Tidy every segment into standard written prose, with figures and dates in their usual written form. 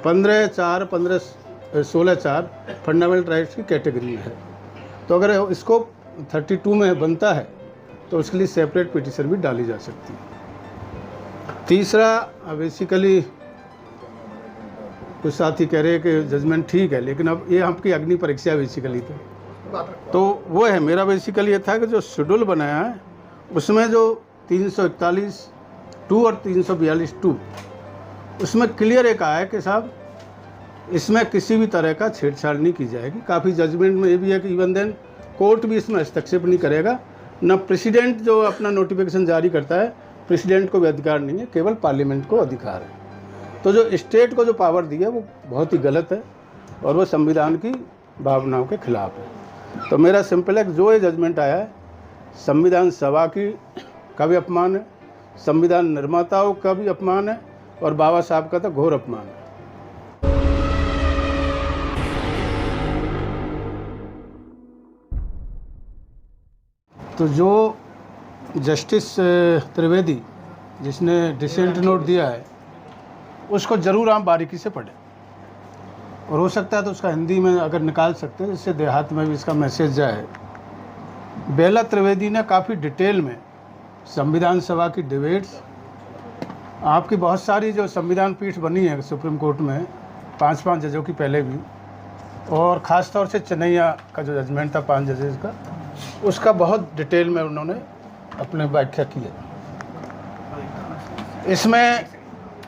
15/4 fundamental rights की category में है। तो अगर इसको 32 में बनता है तो उसके लिए सेपरेट पिटीशन भी डाली जा सकती है। तीसरा, बेसिकली कुछ साथी कह रहे हैं कि जजमेंट ठीक है, लेकिन अब ये आपकी अग्नि परीक्षा बेसिकली तो वो है। मेरा बेसिकली ये था कि जो शेड्यूल बनाया है उसमें जो 341(2) और 342(2) उसमें क्लियर एक आया है कि साहब इसमें किसी भी तरह का छेड़छाड़ नहीं की जाएगी। काफ़ी जजमेंट में ये भी है कि इवन देन कोर्ट भी इसमें हस्तक्षेप नहीं करेगा, न प्रेसिडेंट जो अपना नोटिफिकेशन जारी करता है, प्रेसिडेंट को भी अधिकार नहीं है, केवल पार्लियामेंट को अधिकार है। तो जो स्टेट को जो पावर दी है वो बहुत ही गलत है और वो संविधान की भावनाओं के खिलाफ है। तो मेरा सिंपल है कि जो ये जजमेंट आया है संविधान सभा का भी अपमान है, संविधान निर्माताओं का भी अपमान है और बाबा साहब का तो घोर अपमान है। तो जो जस्टिस त्रिवेदी जिसने डिसेंट नोट दिया है उसको ज़रूर आप बारीकी से पढ़ें और हो सकता है तो उसका हिंदी में अगर निकाल सकते हैं जिससे देहात में भी इसका मैसेज जाए। बेला त्रिवेदी ने काफ़ी डिटेल में संविधान सभा की डिबेट्स, आपकी बहुत सारी जो संविधान पीठ बनी है सुप्रीम कोर्ट में 5 जजों की पहले भी, और ख़ास तौर से चेन्नैया का जो जजमेंट था 5 जजेस का, उसका बहुत डिटेल में उन्होंने अपने व्याख्या की है। इसमें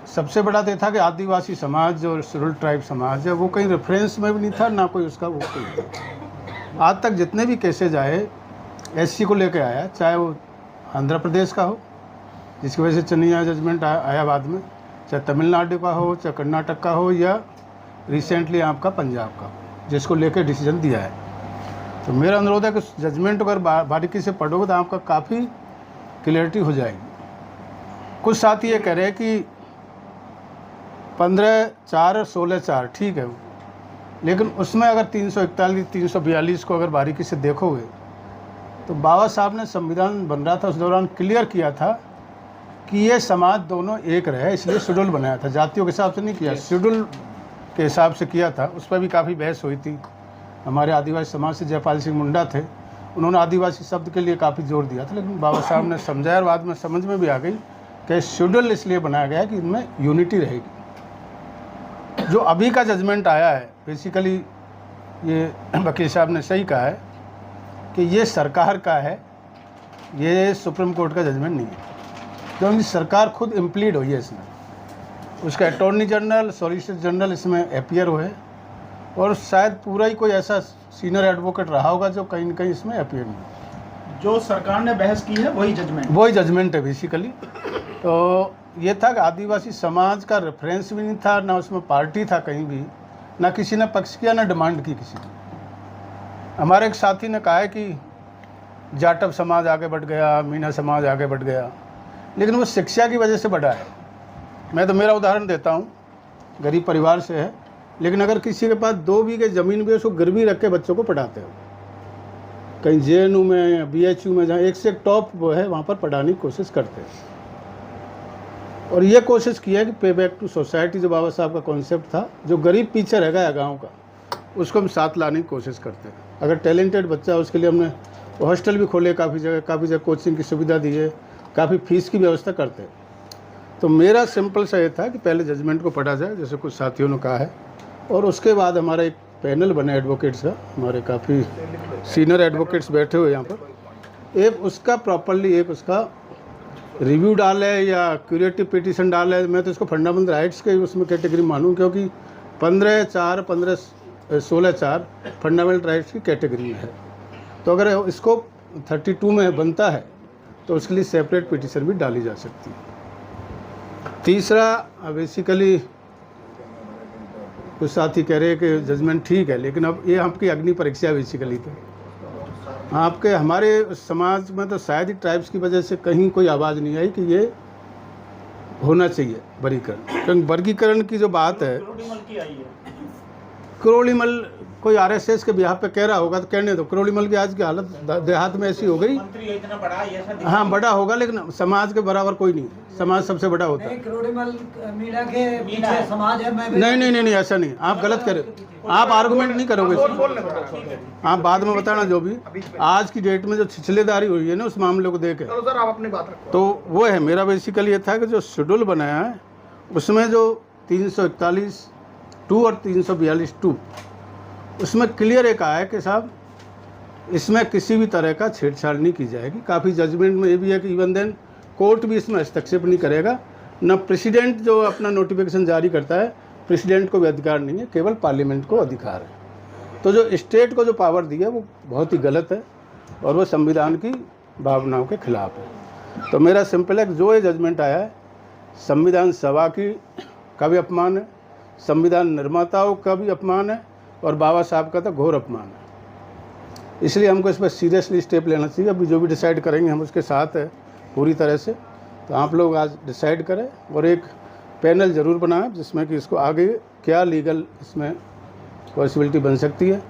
सबसे बड़ा तो था कि आदिवासी समाज और शेड्यूल्ड ट्राइब समाज है वो कहीं रेफरेंस में भी नहीं था, ना कोई उसका वो कोई। आज तक जितने भी केसेज आए एससी को लेके आया, चाहे वो आंध्र प्रदेश का हो जिसकी वजह से चेन्नैया जजमेंट आया बाद में, चाहे तमिलनाडु का हो, चाहे कर्नाटक का हो, या रिसेंटली आपका पंजाब का जिसको लेके डिसीजन दिया है। तो मेरा अनुरोध है कि जजमेंट अगर बारीकी से पढ़ोगे तो आपका काफ़ी क्लियरिटी हो जाएगी। कुछ साथी ये कह रहे हैं कि 15/4 और 16/4 ठीक है, लेकिन उसमें अगर 341, 342 को अगर बारीकी से देखोगे तो बाबा साहब ने संविधान बन रहा था उस दौरान क्लियर किया था कि ये समाज दोनों एक रहे, इसलिए शेड्यूल बनाया था। जातियों के हिसाब से नहीं किया, शेड्यूल के हिसाब से किया था। उस पर भी काफ़ी बहस हुई थी। हमारे आदिवासी समाज से जयपाल सिंह मुंडा थे, उन्होंने आदिवासी शब्द के लिए काफ़ी जोर दिया था, लेकिन बाबा साहब ने समझाया और बाद में समझ में भी आ गई कि शेड्यूल इसलिए बनाया गया कि इनमें यूनिटी रहेगी। जो अभी का जजमेंट आया है बेसिकली ये वकील साहब ने सही कहा है कि ये सरकार का है, ये सुप्रीम कोर्ट का जजमेंट नहीं है, क्योंकि सरकार खुद इम्प्लीड हुई है इसमें। उसका अटॉर्नी जनरल, सॉलिसिटर जनरल इसमें अपीयर हुए और शायद पूरा ही कोई ऐसा सीनियर एडवोकेट रहा होगा जो कहीं न कहीं इसमें अपीयर नहीं। जो सरकार ने बहस की है वही जजमेंट है बेसिकली। तो ये था कि आदिवासी समाज का रेफरेंस भी नहीं था, ना उसमें पार्टी था कहीं भी, ना किसी ने पक्ष किया, ना डिमांड की किसी ने। हमारे एक साथी ने कहा है कि जाटव समाज आगे बढ़ गया, मीना समाज आगे बढ़ गया, लेकिन वो शिक्षा की वजह से बढ़ा है। मैं तो मेरा उदाहरण देता हूँ, गरीब परिवार से है, लेकिन अगर किसी के पास 2 बीघे ज़मीन भी है उसको गिरवी रख के बच्चों को पढ़ाते हो, कहीं JNU में या BHU में, जहाँ एक से एक टॉप वो है वहाँ पर पढ़ाने की कोशिश करते हैं। और ये कोशिश की है कि पे बैक टू सोसाइटी जो बाबा साहब का कॉन्सेप्ट था, जो गरीब पीछे रह गया गाँव का, उसको हम साथ लाने की कोशिश करते हैं। अगर टैलेंटेड बच्चा है उसके लिए हमने हॉस्टल भी खोले, काफ़ी जगह कोचिंग की सुविधा दी है, काफ़ी फीस की व्यवस्था करते हैं। तो मेरा सिंपल सा ये था कि पहले जजमेंट को पढ़ा जाए, जैसे कुछ साथियों ने कहा है, और उसके बाद हमारा एक पैनल बना एडवोकेट्स का, हमारे काफ़ी सीनियर एडवोकेट्स बैठे हुए यहाँ पर, एक उसका प्रॉपरली एक उसका रिव्यू डाले या क्यूरेटिव पिटीशन डाले। मैं तो इसको फंडामेंटल राइट्स के उसमें कैटेगरी मानूँ, क्योंकि 15/4 फंडामेंटल राइट्स की कैटेगरी में है। तो अगर इसको 32 में बनता है तो उसके लिए सेपरेट पिटीशन भी डाली जा सकती है। तीसरा, बेसिकली कुछ साथी कह रहे हैं कि जजमेंट ठीक है, लेकिन अब ये आपकी अग्नि परीक्षा बेसिकली तो आपके हमारे समाज में तो शायद ही ट्राइब्स की वजह से कहीं कोई आवाज़ नहीं आई कि ये होना चाहिए वर्गीकरण। क्योंकि वर्गीकरण की जो बात है, करोड़ीमल कोई आरएसएस के बिहार पे कह रहा होगा तो कहने दो। करोड़ीमल की आज की हालत देहात में ऐसी हो गई। मंत्री इतना बड़ा है, ऐसा दिखता हाँ बड़ा होगा, लेकिन समाज के बराबर कोई नहीं। समाज सबसे बड़ा होता है। नहीं, करोड़ीमल मीणा के पीछे समाज है। मैं नहीं, ऐसा नहीं। आप गलत करें, आप आर्गुमेंट नहीं करोगे। आप बाद में बताना जो भी। आज की डेट में जो छिछलेदारी हुई है ना, उस मामले को देखे चलो सर, आप अपनी बात रखो। तो वो है। मेरा बेसिकली ये था कि जो शेड्यूल बनाया है उसमें जो 341(2) और 342(2) उसमें क्लियर एक आया है कि साहब इसमें किसी भी तरह का छेड़छाड़ नहीं की जाएगी। काफ़ी जजमेंट में ये भी है कि इवन देन कोर्ट भी इसमें हस्तक्षेप नहीं करेगा। न प्रेसिडेंट जो अपना नोटिफिकेशन जारी करता है, प्रेसिडेंट को भी अधिकार नहीं है, केवल पार्लियामेंट को अधिकार है। तो जो स्टेट को जो पावर दी है वो बहुत ही गलत है और वो संविधान की भावनाओं के खिलाफ है। तो मेरा सिंपल है कि जो ये जजमेंट आया है, संविधान सभा का भी अपमान है, संविधान निर्माताओं का भी अपमान है और बाबा साहब का तो घोर अपमान है। इसलिए हमको इस पर सीरियसली स्टेप लेना चाहिए। अभी जो भी डिसाइड करेंगे हम उसके साथ है पूरी तरह से। तो आप लोग आज डिसाइड करें और एक पैनल ज़रूर बनाएं जिसमें कि इसको आगे क्या लीगल इसमें पॉसिबिलिटी बन सकती है।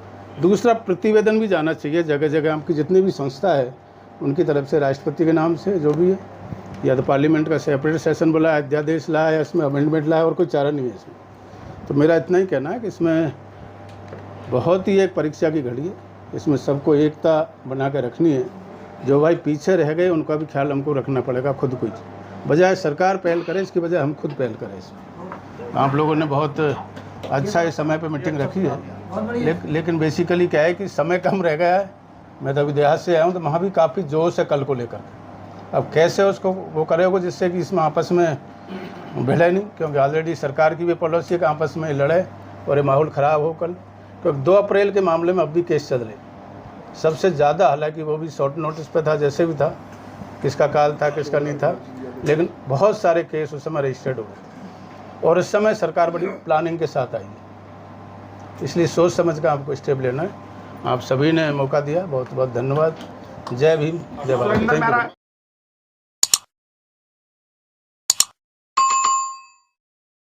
दूसरा, प्रतिवेदन भी जाना चाहिए जगह जगह आपकी जितनी भी संस्था है उनकी तरफ से, राष्ट्रपति के नाम से जो भी है, या तो पार्लियामेंट का सेपरेट सेशन बुलाया, अध्यादेश लाया या इसमें अमेंडमेंट लाया, और कोई चारा नहीं है इसमें। तो मेरा इतना ही कहना है कि इसमें बहुत ही एक परीक्षा की घड़ी है। इसमें सबको एकता बना कर रखनी है। जो भाई पीछे रह गए उनका भी ख्याल हमको रखना पड़ेगा खुद को। बजाय सरकार पहल करे इसकी बजाय हम खुद पहल करें इसमें। आप लोगों ने बहुत अच्छा इस समय पे मीटिंग रखी है, लेकिन बेसिकली क्या है कि समय कम रह गया है। मैं तो अभी देहात से आया हूँ तो वहाँ भी काफ़ी जोश है कल को लेकर। अब कैसे उसको वो करेगा जिससे कि इसमें आपस में भिड़े नहीं, क्योंकि ऑलरेडी सरकार की भी पॉलिसी है कि आपस में लड़े और ये माहौल ख़राब हो कल। क्योंकि 2 अप्रैल के मामले में अब भी केस चल रहे सबसे ज़्यादा, हालांकि वो भी शॉर्ट नोटिस पे था, जैसे भी था, किसका काल था किसका नहीं था, लेकिन बहुत सारे केस उस समय रजिस्टर्ड हो गए और इस समय सरकार बड़ी प्लानिंग के साथ आई है। इसलिए सोच समझ कर आपको स्टेप लेना है। आप सभी ने मौका दिया, बहुत बहुत धन्यवाद। जय भीम, जय भारत। Thank you.